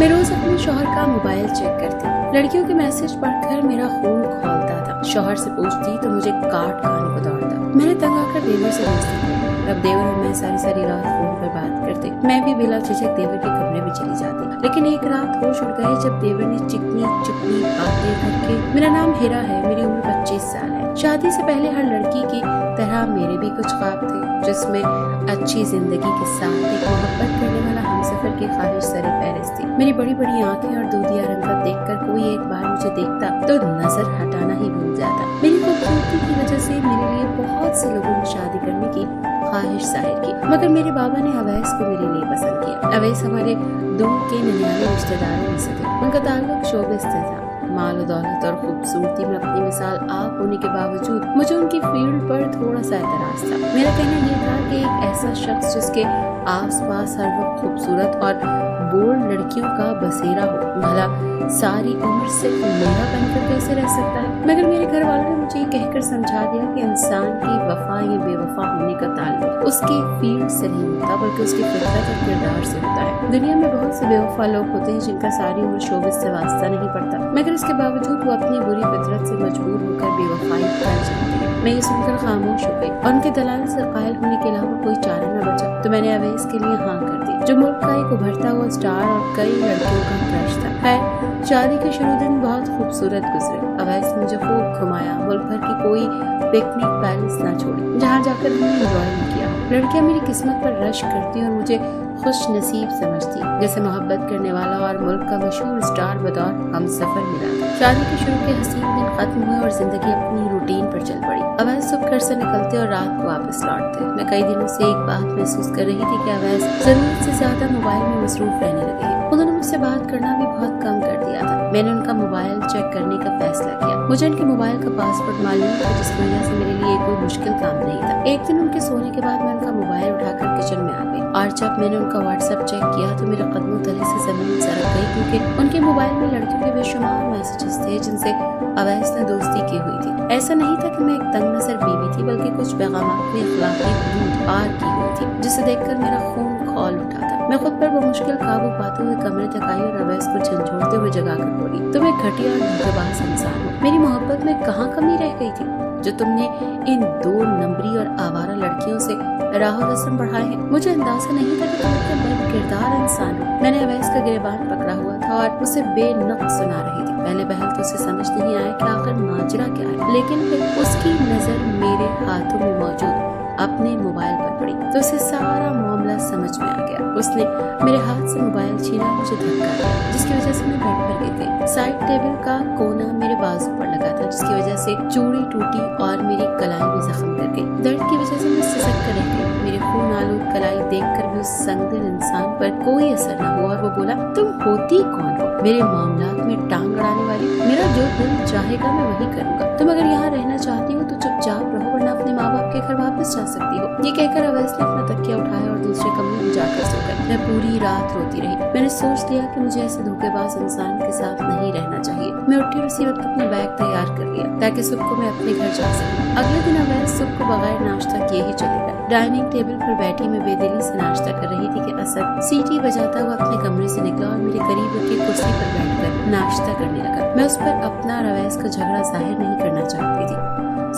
میں روز اپنے شوہر کا موبائل چیک کرتی، لڑکیوں کے میسج پڑھ کر میرا خون کھولتا تھا۔ شوہر سے پوچھتی تو مجھے کاٹ کھانے کو دوڑتا۔ میں نے تنگ آ کر دیور سے دوستی کی۔ اب دیور اور میں ساری رات فون پر بات کرتے۔ میں بھی بلا جھجک دیور کے کمرے میں چلی جاتی، لیکن ایک رات ہوش اڑ گئے جب دیور نے چکنی چپنی باتیں کر کے میرا نام ہیرا ہے، میری عمر 25 سال ہے، شادی سے پہلے ہر لڑکی کی طرح میرے بھی کچھ خواب تھے، جس میں اچھی زندگی کے ساتھ ایک محبت کرنے والا ہمسفر کی خواہش سر فہرست تھی۔ میری بڑی بڑی آنکھیں اور دودھیا رنگت دیکھ کر کوئی ایک بار مجھے دیکھتا تو نظر ہٹانا ہی بھول جاتا۔ میری خوبصورتی کی وجہ سے میرے لیے بہت سے لوگوں نے شادی کرنے کی خواہش ظاہر کی، مگر میرے بابا نے اویس کو میرے لیے پسند کیا۔ اویس ہمارے دور کے ننیاوے رشتے داروں میں سے تھے۔ ان کا تعلق شوبز سے تھا۔ مال و دولت اور خوبصورتی میں اپنی مثال آپ ہونے کے باوجود مجھے ان کی فیلڈ پر تھوڑا سا اعتراض تھا۔ میرا کہنا یہ تھا کہ ایک ایسا شخص جس کے آس پاس ہر وقت خوبصورت اور بولڈ لڑکیوں کا بسیرا ہو، بھلا ساری عمر صرف میرا بن کر کیسے رہ سکتا ہے؟ مگر میرے گھر والوں نے مجھے یہ کہہ کر سمجھا دیا کہ انسان کی وفا یا بے وفا ہونے کا تعلق اس کی فیلڈ سے نہیں ہوتا، بلکہ اس کی فطرت اور کردار سے ہوتا ہے۔ دنیا میں بہت سے بے وفا لوگ ہوتے ہیں جن کا ساری عمر شوبز سے واسطہ نہیں پڑتا، مگر اس کے باوجود وہ اپنی بری فطرت سے مجبور ہو کر بے وفائی کر جاتے ہیں۔ میں یہ سن کر خاموش ہو گئی اور ان کے دلال سے قائل ہونے کے علاوہ کوئی چارہ نہ بچا، تو میں نے اویس کے لیے ہاں کر دی، جو ملک کا ایک ابھرتا ہوا اسٹار اور کئی لڑکیوں کا کرش تھا۔ خیر، شادی کے شروع دن بہت خوبصورت گزرے۔ اویس نے مجھے خوب گھمایا، ملک بھر کی کوئی پکنک پیلس نہ چھوڑی جہاں جا کر ہم نے انجوائے نہیں کیا۔ لڑکیاں میری قسمت پر رش کرتی اور مجھے خوش نصیب سمجھتی، جیسے محبت کرنے والا اور ملک کا مشہور اسٹار بطور ہم سفر ملا تھا۔ شادی کے شروع کے حسین دن ختم ہوئے اور زندگی اپنی روٹین پر چل پڑی۔ اویس صبح گھر سے نکلتے اور رات کو واپس لوٹتے۔ میں کئی دنوں سے ایک بات محسوس کر رہی تھی کہ اویس ضرورت سے زیادہ موبائل میں مصروف رہنے لگے ہیں۔ انہوں نے مجھ سے بات کرنا بھی بہت کم کر دیا تھا۔ میں نے ان کا موبائل چیک کرنے کا فیصلہ کیا۔ مجھے ان کے موبائل کا پاسورڈ معلوم تھا، جس کی وجہ سے میرے لیے کوئی مشکل کام نہیں تھا۔ ایک دن ان کے سونے کے بعد میں ان کا موبائل اٹھا کر کچن میں آ گئی، اور جب میں نے ان کا واٹس ایپ چیک کیا تو میرے قدموں تلے سے زمین سرک گئی، کیونکہ ان کے موبائل میں لڑکیوں کے بے شمار میسیجز تھے جن سے اویس نے دوستی کی ہوئی تھی۔ ایسا نہیں تھا کہ میں ایک تنگ نظر بیوی تھی، بلکہ کچھ پیغامات میں اخلاقی حدود پار کی ہوئی تھی، جسے دیکھ کر میرا خون کھول اٹھا تھا۔ میں خود پر بمشکل قابو پاتے ہوئے کمرے تک آئی اور اویس کو جھنجھوڑتے ہوئے جگا کر بولی، تم ایک گھٹیا اور دھوکے باز انسان ہو۔ میری محبت میں کہاں کمی رہ گئی تھی جو تم نے ان 2 نمبری اور آوارہ لڑکیوں سے راہ و رسم بڑھائے ہیں؟ مجھے اندازہ نہیں تھا کہ تم اتنا بد کردار انسان ہو۔ میں نے اویس کا گریبان پکڑا ہوا تھا اور اسے بے نقص سنا رہی تھی۔ پہلے بہل تو اسے سمجھ نہیں آیا کہ آخر ماجرا کیا ہے، لیکن پھر اس کی نظر میرے ہاتھوں میں موجود اپنے موبائل پر پڑی تو اسے سارا معاملہ سمجھ میں آ گیا۔ اس نے میرے ہاتھ سے موبائل چھینا، مجھے دھکا دیا، جس کی وجہ سے میں بیڈ پر گر گئی۔ سائڈ ٹیبل کا کونا میرے بازو پر لگا تھا، جس کی وجہ سے چوڑی ٹوٹی اور میری کلائی بھی زخم کر گئی۔ درد کی وجہ سے میں سسک کر رہ گئی۔ میری خون آلود کلائی دیکھ کر بھی اس سنگ دل انسان پر کوئی اثر نہ ہوا اور وہ بولا، تم ہوتی کون ہو میرے معاملات میں ٹانگ اڑانے والی؟ میرا جو دل چاہے گا میں وہی کروں گا۔ تم اگر یہاں رہنا چاہتی ہو تو چپ چاپ رہو، ورنہ اپنے ماں باپ کے گھر واپس جا سکتی ہو۔ یہ کہہ کر اویس نے اپنا تکیہ اٹھایا اور دوسرے کمرے میں جا کر سو گئی۔ میں پوری رات روتی رہی۔ میں نے سوچ لیا کہ مجھے ایسے دھوکے باز انسان کے ساتھ نہیں رہنا چاہیے۔ میں اٹھی اور اسی وقت اپنا بیگ تیار کر لیا تاکہ صبح کو میں اپنے گھر جا سکوں۔ اگلے دن اویس صبح کو بغیر ناشتہ کیے ہی چلے گئے۔ ڈائننگ ٹیبل پر بیٹھی میں بے دلی سے ناشتہ کر رہی تھی کہ اسد سیٹی بجاتا ہوا اپنے کمرے سے نکلا اور میرے قریب اٹھ کے کرسی پر بیٹھ کر ناشتہ کرنے لگا۔ میں اس پر اپنا اور اویس کا جھگڑا ظاہر نہیں کرنا چاہتی تھی،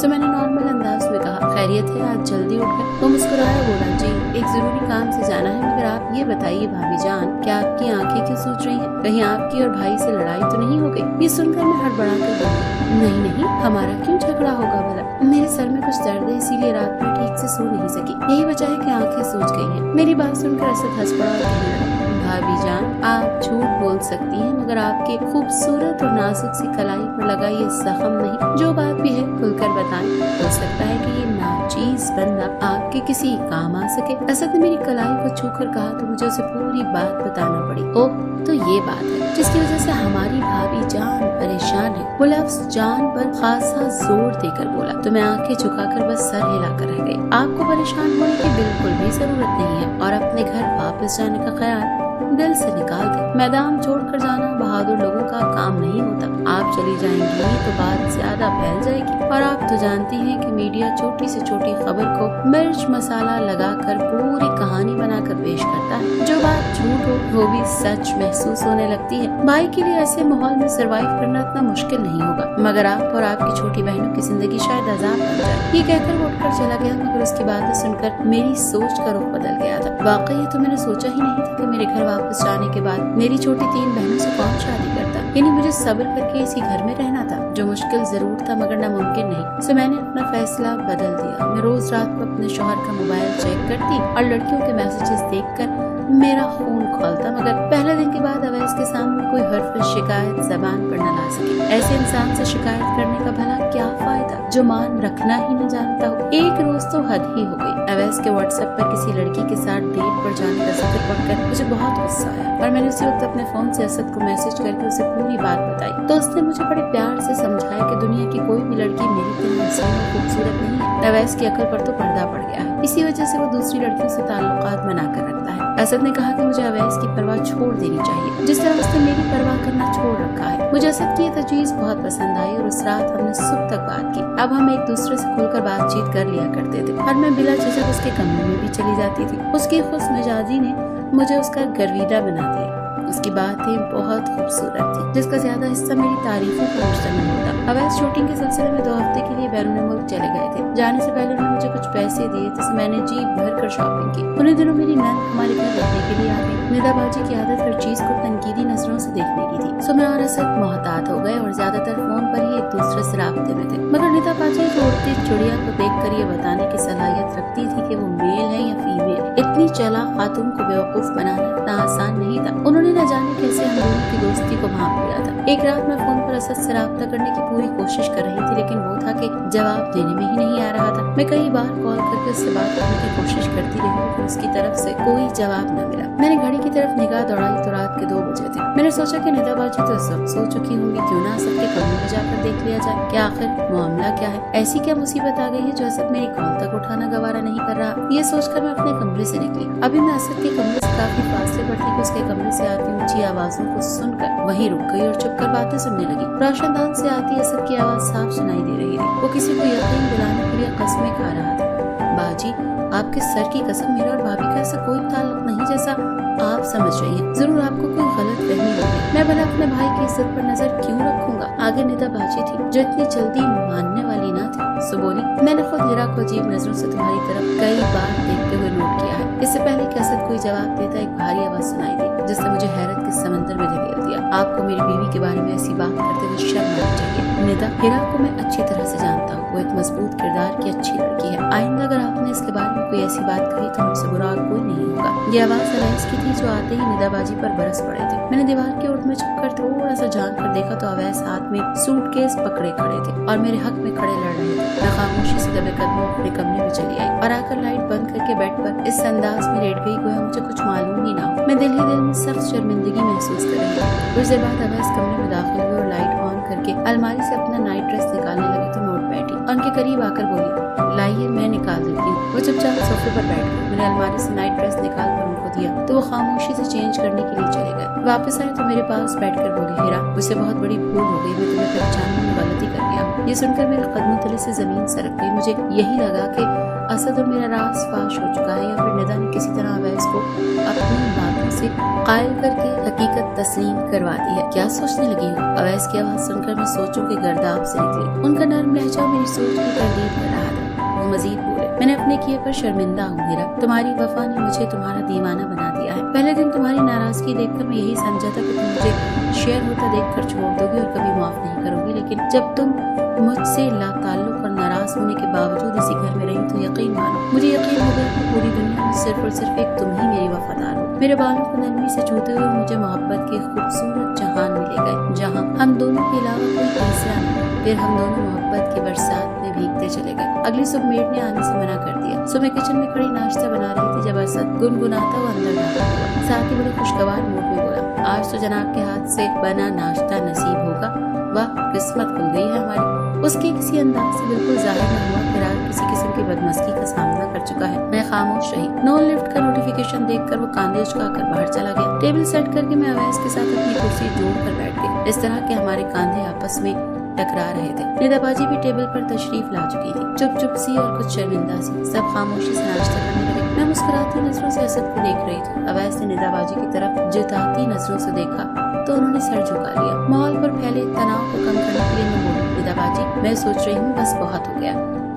سو میں نے نارمل انداز میں کہا، خیریت ہے آج جلدی اٹھ گئے؟ وہ مسکرایا بولا، جی ایک ضروری کام سے جانا ہے، مگر آپ یہ بتائیے بھابھی جان، کیا آپ کی آنکھیں کیوں سوچ رہی ہیں؟ کہیں آپ کی اور بھائی سے لڑائی تو نہیں ہو گئی؟ یہ سن کر میں ہڑبڑا کر بولی، نہیں ہمارا کیوں جھگڑا ہوگا بھلا؟ میرے سر میں کچھ درد ہے، اسی لیے رات میں ٹھیک سے سو نہیں سکی، یہی وجہ ہے کہ آنکھیں سوچ گئی ہیں۔ میری بات سن کر اسد ہنس پڑا اور کہنے لگا، بھابھی جان آپ جھوٹ بول سکتی ہیں، مگر آپ کے خوبصورت اور نازک سی کلائی پر لگا یہ زخم نہیں، جو بات بھی ہے کھل کر بتائیں، ہو سکتا ہے کہ یہ ناچیز بندہ آپ کے کسی کام آ سکے۔ اسد نے میری کلائی کو چھو کر کہا تو مجھے اسے پوری بات بتانا پڑی۔ اوہ تو یہ بات ہے جس کی وجہ سے ہماری بھابھی جان پریشان ہے۔ وہ لفظ جان پر خاصا زور دے کر بولا تو میں آنکھیں جھکا کر بس سر ہلا کر رہ گئی۔ آپ کو پریشان ہونے کی بالکل بھی ضرورت نہیں ہے، اور اپنے گھر واپس جانے کا خیال दिल से निकाल दें। मैदान छोड़कर जाना बहादुर लोगों का काम नहीं होता। आप चली जाएंगी तो बात ज्यादा फैल जाएगी और आप तो जानती हैं कि मीडिया छोटी से छोटी खबर को मिर्च मसाला लगाकर पूरी कहानी बनाकर पेश करता है। जो बात झूठ हो वो भी सच महसूस होने लगती है। भाई के लिए ऐसे माहौल में सरवाइव करना इतना मुश्किल नहीं होगा, मगर आप और आपकी छोटी बहनों की जिंदगी शायद अजाब बन जाए। ये कहकर वो उठकर चला गया, मगर उसकी बातें सुनकर मेरी सोच का रुख बदल गया था। वाकई ये तो मैंने सोचा ही नहीं था कि मेरे घर वापस जाने के बाद मेरी छोटी 3 बहनों से कौन शादी करता। यानी मुझे सब्र करके इसी घर में रहना था, जो मुश्किल जरूर था मगर नामुमकिन नहीं। सो मैंने अपना फैसला बदल दिया। मैं रोज रात को अपने शौहर का मोबाइल चेक करती और लड़कियों के मैसेजेस देखकर मेरा खून खौलता, मगर पहले दिन के बाद अवैस के सामने कोई हर्फ शिकायत जबान पर न ला सकी। ऐसे इंसान से शिकायत करने का भला क्या फायदा जो मान रखना ही न जानता हो। एक रोज तो हद ही हो गई। अवैस के व्हाट्सएप पर किसी लड़की के साथ डेट पर जाने का जिक्र पढ़कर मुझे बहुत गुस्सा आया और मैंने उसी वक्त अपने फोन से असद को मैसेज करके उसे पूरी बात बताई। तो उसने मुझे बड़े प्यार से समझाया कि दुनिया की कोई भी लड़की मेरी तरह हसीन और खूबसूरत नहीं है। अवैस की अकल पर तो पर्दा पड़ गया है, इसी वजह से वो दूसरी लड़कियों से ताल्लुकात बनाकर रखता है। असद ने कहा कि मुझे अवैस की परवाह छोड़ देनी चाहिए, जिस तरह उसने मेरी परवाह करना छोड़ रखा है। मुझे असद की ये तजवीज़ बहुत पसंद आई और उस रात हमने सुबह तक बात की। अब हम एक दूसरे से खुलकर बातचीत कर लिया करते थे और मैं बिला झिझक उसके कमरे में भी चली जाती थी। उसकी खुशमिजाजी ने मुझे उसका गर्विदा बना दिया। उसकी बातें बहुत खूबसूरत थी, जिसका ज्यादा हिस्सा मेरी तारीफों पर मुश्तमिल होता। अवैस शूटिंग के सिलसिले में 2 हफ्ते के लिए बैरून मुल्क चले गए थे। जाने से पहले उन्होंने मुझे कुछ पैसे दिए, जिससे मैंने जी भर कर शॉपिंग की। उन्हीं दिनों मेरी नंद हमारे घर रहने के लिए आ गई। निदा बाजी की आदत हर चीज को तनकीदी नजरों से देखने की थी। सो मैं और असद मोहतात हो गए और ज्यादातर फोन पर ही एक दूसरे से राब्ते में थे। मगर निदा बाजी जो उड़ती चिड़िया को देखकर ये बताने की सलाहियत रखती थी कि वो मेल है या फीमेल। इतनी चालाक खातून को बेवकूफ बनाना इतना आसान नहीं था। उन्होंने न जाने कैसे हम दोनों की दोस्ती को भांप लिया था। एक रात मैं फोन पर असद से राब्ता करने की पूरी कोशिश कर रही थी, लेकिन वो था कि जवाब देने में ही नहीं आ रहा था। मैं कई बार कॉल करके उससे बात करने की कोशिश करती रही, लेकिन उसकी तरफ से कोई जवाब न मिला। मैंने घड़ी की तरफ निगाह दौड़ाई तो रात के 2 बजे थे। मैंने सोचा कि निदा बाजी तो सब सो चुकी होंगी, क्यों ना असद के कमरे में जाकर देख लिया जाए कि आखिर मामला क्या है। ऐसी क्या मुसीबत आ गई है जो असद मेरी कॉल तक उठाना गवारा नहीं कर रहा। ये सोचकर मैं अपने कमरे से निकली। अभी मैं असद के कमरे से काफी फासले पर थी कि उसके कमरे से आती ऊंची आवाजों को सुनकर वहीं रुक गई और चुपकर बातें सुनने लगी। रोशनदान से आती असद की आवाज साफ सुनाई दे रही थी। वो किसी को यकीन दिलाने के लिए कस्में खा रहा था। बाजी, आपके सर की कसम, मेरा और भाभी का ऐसा कोई ताल्लुक नहीं जैसा आप समझ रही हैं। जरूर आपको कोई गलत फहमी होगी। मैं भला अपने भाई की इज्जत पर नजर क्यों रखूंगा। आगे निदा बाजी थी जो इतनी जल्दी मानने वाली ना थी। सो बोली, मैंने खुद हिरा को अजीब नजरों से तुम्हारी तरफ कई बार देखते हुए नोट किया है। इससे पहले कि असद कोई जवाब देता एक भारी आवाज सुनाई दी, जिसने मुझे हैरत के समंदर में धकेल दिया। आपको मेरी बीवी के बारे में ऐसी बात करते हुए शर्म आनी चाहिए। निदा, हिरा को मैं अच्छी तरह से जानता हूँ। वो एक मजबूत किरदार की अच्छी लड़की है। आइंदा अगर आपने इसके बारे में कोई ऐसी बात कही तो मुझसे बुरा और कोई नहीं होगा। ये आवाज अवैस की थी जो आते ही निदा बाजी पर बरस पड़े थे। मैंने दीवार के ओट में छुपकर थोड़ा सा झांक कर देखा तो अवैस हाथ में सूटकेस पकड़े खड़े थे और मेरे हक में खड़े लड़ रहे थे। मैं खामोशी से दबे कदमों अपने कमरे में चली आई और आकर लाइट बंद करके बेड पर इस अंदाज में लेट गई गोया मुझे कुछ मालूम ही ना हो। मैं दिल ही दिल में सख्त शर्मिंदगी महसूस कर रही थी। कुछ देर बाद अवैस कमरे में दाखिल हुई और लाइट ऑन करके अलमारी से अपना नाइट ड्रेस निकालने लगी तो नोट बैठी और उनके करीब आकर बोली, लाइए मैं निकाल देती हूँ। वो चुपचाप सोफे पर बैठ गई। मैंने अलमारी से नाइट ड्रेस निकाल कर उनको दिया तो वो खामोशी से चेंज करने के लिए चले गए। वापस आए तो मेरे पास बैठकर बोली, हीरा, मुझसे बहुत बड़ी भूल हो गई। मैं तुम्हें पहचानने में गलती कर गया हूँ। ये सुनकर मेरे कदमों तले से जमीन सरक गई। मुझे यही लगा कि असद और मेरा राज फाश हो चुका है या फिर निदा ने किसी तरह अवैस को अपनी बातों से कायल करके हकीकत तस्लीम करवा दी है। क्या सोचने लगी हूँ? अवैस की आवाज सुनकर मैं सोचों के गर्दाब से निकली। उनका नर्म लहजा मेरी सोच की तरदीद कर रहा था। वो मजीद बोले, मैंने अपने किए पर शर्मिंदा हूँ हीरा। तुम्हारी वफा ने मुझे तुम्हारा दीवाना बना दिया है। पहले दिन तुम्हारी नाराजगी देखकर मैं यही समझा था कि तुम मुझे शेयर होता देखकर छोड़ दोगी और कभी माफ नहीं करोगी, लेकिन जब तुम मुझसे लाताल्लुक और नाराज होने के बावजूद इसी घर में रही तो यकीन मानो, मुझे यकीन हो गया कि पूरी दुनिया में सिर्फ और सिर्फ एक तुम ही मेरी वफादार हो। मेरे बालों को नरमी से छूते हुए मुझे मोहब्बत के खूबसूरत जहान में ले गए, जहाँ हम दोनों के अलावा कोई तीसरा नहीं। फिर हम दोनों मोहब्बत की बरसात में भीगते चले गए। अगली सुबह मेड ने आने से मना कर दिया। सुबह किचन में खड़ी नाश्ता बना रही थी जब असद गुनगुनाता हुआ अंदर दाखिल हुआ। साथ ही बड़े खुशगवार मूड में बोला, आज तो जनाब के हाथ से बना नाश्ता नसीब होगा। वाह किस्मत खुल गई है हमारी। उसके किसी अंदाज से बिल्कुल जाहिर न हुआ फिरार किसी किस्म की बदमस्की का सामना कर चुका है। मैं खामोश रही। नो लिफ्ट का नोटिफिकेशन देखकर वो कांधे उचकाकर बाहर चला गया। टेबल सेट करके मैं अवैस के साथ अपनी कुर्सी जोड़ कर बैठ गई। इस तरह के हमारे कांधे आपस में टकरा रहे थे। निदा बाजी भी टेबल पर तशरीफ ला चुकी थी, चुप चुप सी और कुछ शर्मिंदा सी। सब खामोशी से नाश्ता करने लगे। मैं मुस्कुराती नजरों से असद को देख रही थी। अवैस ने निदा बाजी की तरफ जिताती नजरों से देखा तो उन्होंने सर झुका लिया। माहौल पर फैले तनाव को कम करने के लिए मैं बोली, निदा बाजी मैं सोच रही हूँ बस बहुत हो गया,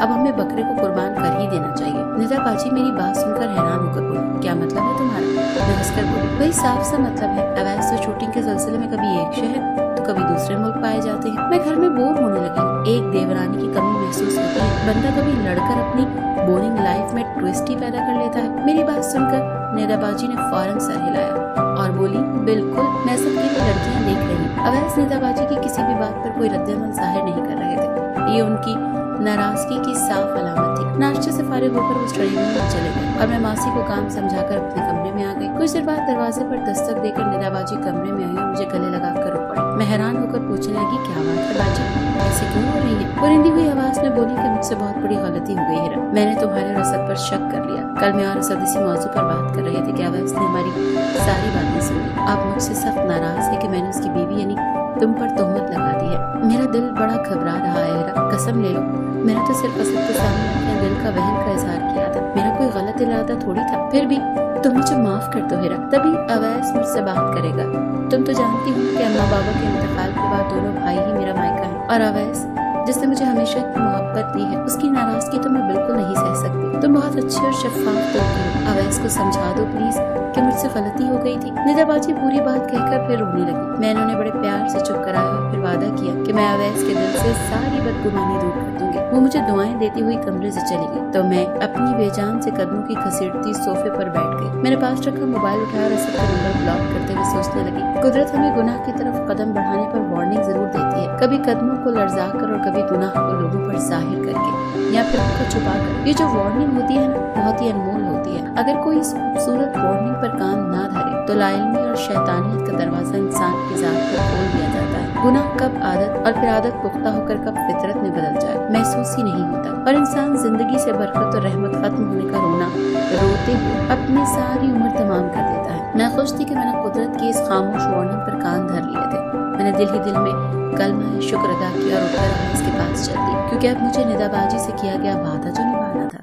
अब हमें बकरे को कुर्बान कर ही देना चाहिए। निदा बाजी मेरी बात सुनकर हैरान होकर बोली, क्या मतलब है तुम्हारा? मैं हंसकर बोली, वही साफ सा मतलब है। अवैस तो शूटिंग के सिलसिले में कभी एक शहर तो कभी दूसरे मुल्क पाए जाते हैं। मैं घर में बोर होने लगी। एक देवरानी की कमी महसूस होती है। बंदा कभी लड़कर अपनी बोरिंग लाइफ में ट्विस्ट ही पैदा कर लेता है। मेरी बात सुनकर निदा बाजी ने फौरन सर हिलाया और बोली, बिल्कुल मैं सबकी भी लड़कियां देख रही हूँ। अवैस निदा बाजी की किसी भी बात पर कोई रद्द-ए-अमल जाहिर नहीं कर रहे थे। ये उनकी नाराजगी की साफ अलामत थी। नाश्ते से फारिग होकर वो स्टडी रूम में चले गए और मैं मासी को काम समझाकर अपने कमरे में आ गई। कुछ देर बाद दरवाजे पर दस्तक देकर निदा बाजी कमरे में आई और मुझे गले लगाकर रो पड़ी। मैं हैरान होकर पूछने लगी, क्या बात है बाजी, ऐसे क्यों हो रही है? परिंदी हुई आवाज में बोली कि मुझसे बहुत बड़ी गलती हो गई है। मैंने तुम्हारे और असद पर शक कर लिया। कल मैं और असद इसी मौजू पर बात कर रहे थे कि अवैस ने हमारी सारी बातें सुनी। आप मुझसे सख्त नाराज है कि मैंने उसकी बीवी यानी तुम पर तोहमत लगा दी है। मेरा दिल बड़ा घबरा रहा है हेरा, कसम ले लो मैंने तो सिर्फ असद के सामने अपने दिल का वहम का इजहार किया था। मेरा कोई गलत इरादा थोड़ी था। फिर भी तुम मुझे माफ कर दो हेरा, तभी अवैस मुझसे बात करेगा। तुम तो जानती हो कि अम्मा बाबा के इंतकाल के बाद दोनों भाई ही मेरा मायका है और अवैस जिसने मुझे हमेशा इतनी मोहब्बत दी है उसकी नाराजगी तो मैं बिल्कुल नहीं सह सकती। तुम बहुत अच्छी और शफाफ दिल की हो। अवैस को समझा दो प्लीज कि मुझसे गलती हो गई थी। निदा बाजी पूरी बात कहकर फिर रोने लगी। मैंने उन्हें बड़े प्यार से चुप कराया और फिर वादा किया कि मैं अवैस के दिल से सारी बदगुमानी दूर कर दूंगी। वो मुझे दुआएं देती हुई कमरे से चली गई तो मैं अपनी बेजान से कदमों की घसीटती सोफे पर बैठ गई। मैंने पास रखा मोबाइल उठाया और असद का नंबर ब्लॉक करते हुए सोचने लगी, कुदरत हमें गुनाह की तरफ कदम बढ़ाने पर वार्निंग जरूर देती है, कभी कदमों को लर्जा कर और कभी गुनाह को लोगों पर जाहिर करके या फिर उनको छुपा कर। ये जो वार्निंग होती है ना बहुत ही अनमोल होती है। अगर कोई इस खूबसूरत वार्निंग पर कान ना धरे तो लाइल्मी और शैतानियत का दरवाजा इंसान की जात पर खोल दिया जाता है। गुनाह कब आदत और फिर आदत पुख्ता होकर कब फितरत में बदल जाए महसूस ही नहीं होता और इंसान जिंदगी से बरकत और रहमत खत्म होने का रोना रोते हुए अपनी सारी उम्र तमाम कर देता है। मैं खुश थी कि मैंने कुदरत की इस खामोश वार्निंग पर कान धर लिए थे। मैंने दिल ही दिल में कलमा शुक्र अदा किया और उठकर इसके पास चल दी क्योंकि अब मुझे निदा बाजी से किया गया वादा जो निभाना था